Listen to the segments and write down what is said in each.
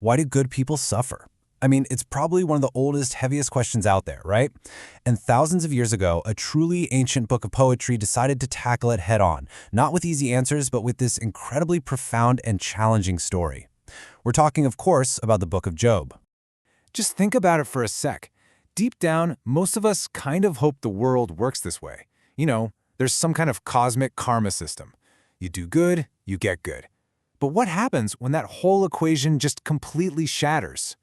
Why do good people suffer? I mean, it's probably one of the oldest, heaviest questions out there, right? And thousands of years ago, a truly ancient book of poetry decided to tackle it head on, not with easy answers, but with this incredibly profound and challenging story. We're talking, of course, about the Book of Job. Just think about it for a sec. Deep down, most of us kind of hope the world works this way. There's some kind of cosmic karma system. You do good, you get good. But what happens when that whole equation just completely shatters?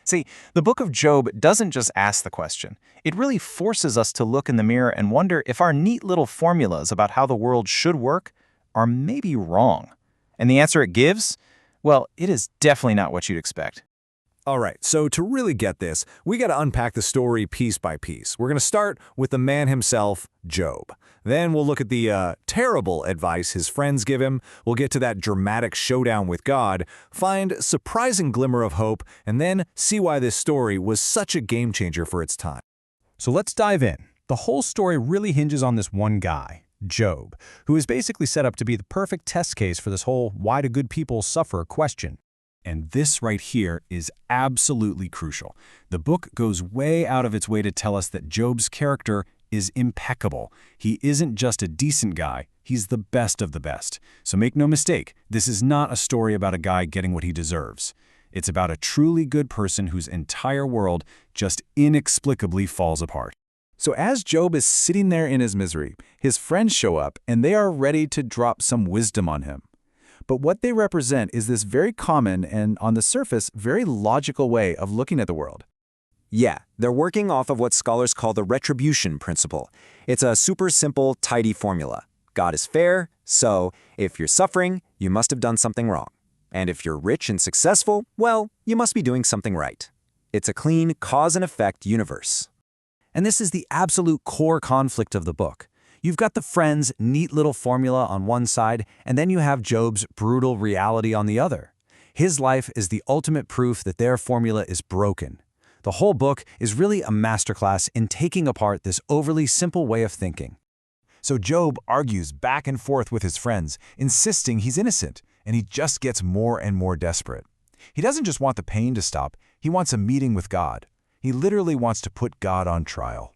See, the Book of Job doesn't just ask the question. It really forces us to look in the mirror and wonder if our neat little formulas about how the world should work are maybe wrong. And the answer it gives? Well, it is definitely not what you'd expect. All right, so to really get this, we got to unpack the story piece by piece. We're going to start with the man himself, Job. Then we'll look at the terrible advice his friends give him. We'll get to that dramatic showdown with God, find a surprising glimmer of hope, and then see why this story was such a game changer for its time. So let's dive in. The whole story really hinges on this one guy, Job, who is basically set up to be the perfect test case for this whole why do good people suffer question. And this right here is absolutely crucial. The book goes way out of its way to tell us that Job's character is impeccable. He isn't just a decent guy, he's the best of the best. So make no mistake, this is not a story about a guy getting what he deserves. It's about a truly good person whose entire world just inexplicably falls apart. So as Job is sitting there in his misery, his friends show up and they are ready to drop some wisdom on him. But what they represent is this very common and, on the surface, very logical way of looking at the world. Yeah, they're working off of what scholars call the retribution principle. It's a super simple, tidy formula. God is fair, so if you're suffering, you must have done something wrong. And if you're rich and successful, well, you must be doing something right. It's a clean cause and effect universe. And this is the absolute core conflict of the book. You've got the friends' neat little formula on one side, and then you have Job's brutal reality on the other. His life is the ultimate proof that their formula is broken. The whole book is really a masterclass in taking apart this overly simple way of thinking. So Job argues back and forth with his friends, insisting he's innocent, and he just gets more and more desperate. He doesn't just want the pain to stop, he wants a meeting with God. He literally wants to put God on trial.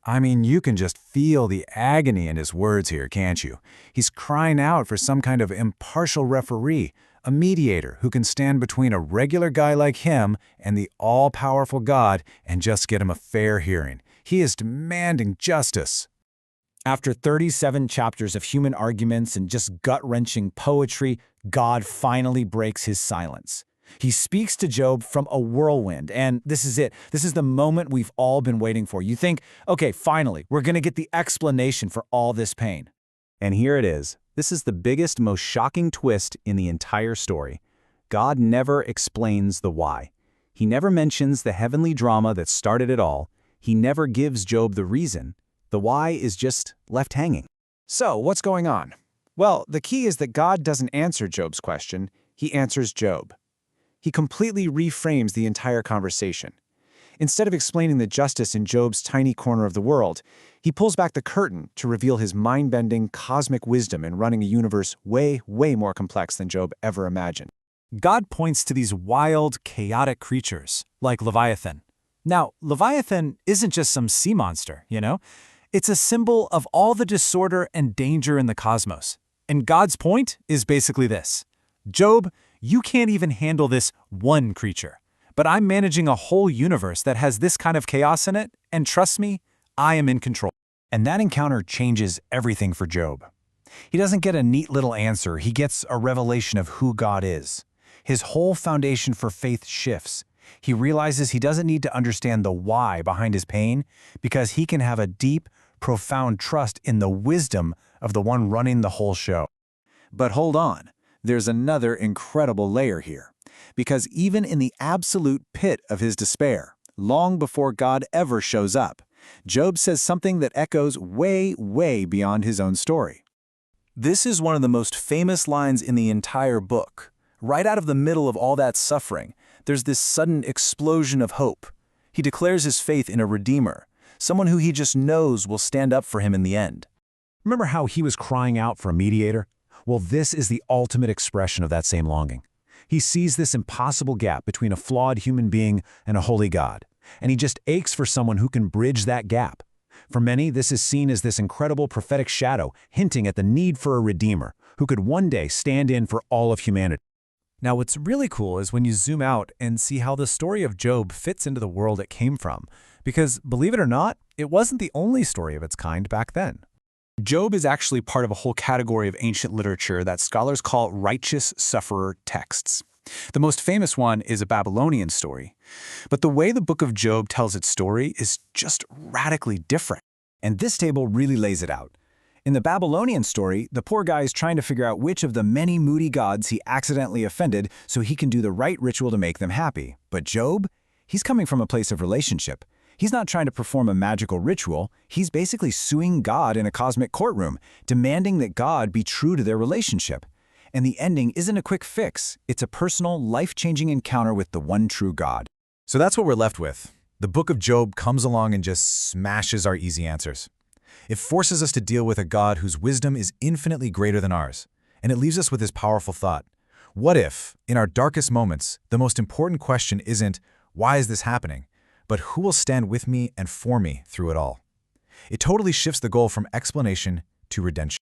I mean, you can just feel the agony in his words here, can't you? He's crying out for some kind of impartial referee, a mediator who can stand between a regular guy like him and the all-powerful God and just get him a fair hearing. He is demanding justice. After 37 chapters of human arguments and just gut-wrenching poetry, God finally breaks his silence. He speaks to Job from a whirlwind, and this is it. This is the moment we've all been waiting for. You think, okay, finally, we're going to get the explanation for all this pain. And here it is. This is the biggest, most shocking twist in the entire story. God never explains the why. He never mentions the heavenly drama that started it all. He never gives Job the reason. The why is just left hanging. So, what's going on? Well, the key is that God doesn't answer Job's question. He answers Job. He completely reframes the entire conversation. Instead of explaining the justice in Job's tiny corner of the world, he pulls back the curtain to reveal his mind-bending cosmic wisdom in running a universe way, way more complex than Job ever imagined. God points to these wild, chaotic creatures, like Leviathan. Now, Leviathan isn't just some sea monster, It's a symbol of all the disorder and danger in the cosmos. And God's point is basically this. Job, you can't even handle this one creature. But I'm managing a whole universe that has this kind of chaos in it, and trust me, I am in control. And that encounter changes everything for Job. He doesn't get a neat little answer, he gets a revelation of who God is. His whole foundation for faith shifts. He realizes he doesn't need to understand the why behind his pain, because he can have a deep, profound trust in the wisdom of the one running the whole show. But hold on. There's another incredible layer here. Because even in the absolute pit of his despair, long before God ever shows up, Job says something that echoes way, way beyond his own story. This is one of the most famous lines in the entire book. Right out of the middle of all that suffering, there's this sudden explosion of hope. He declares his faith in a Redeemer, someone who he just knows will stand up for him in the end. Remember how he was crying out for a mediator? Well, this is the ultimate expression of that same longing. He sees this impossible gap between a flawed human being and a holy God, and he just aches for someone who can bridge that gap. For many, this is seen as this incredible prophetic shadow hinting at the need for a redeemer who could one day stand in for all of humanity. Now, what's really cool is when you zoom out and see how the story of Job fits into the world it came from. Because, believe it or not, it wasn't the only story of its kind back then. Job is actually part of a whole category of ancient literature that scholars call righteous sufferer texts. The most famous one is a Babylonian story. But the way the book of Job tells its story is just radically different. And this table really lays it out. In the Babylonian story, the poor guy is trying to figure out which of the many moody gods he accidentally offended so he can do the right ritual to make them happy. But Job, he's coming from a place of relationship. He's not trying to perform a magical ritual. He's basically suing God in a cosmic courtroom, demanding that God be true to their relationship. And the ending isn't a quick fix. It's a personal, life-changing encounter with the one true God. So that's what we're left with. The book of Job comes along and just smashes our easy answers. It forces us to deal with a God whose wisdom is infinitely greater than ours. And it leaves us with this powerful thought. What if, in our darkest moments, the most important question isn't, why is this happening? But who will stand with me and for me through it all? It totally shifts the goal from explanation to redemption.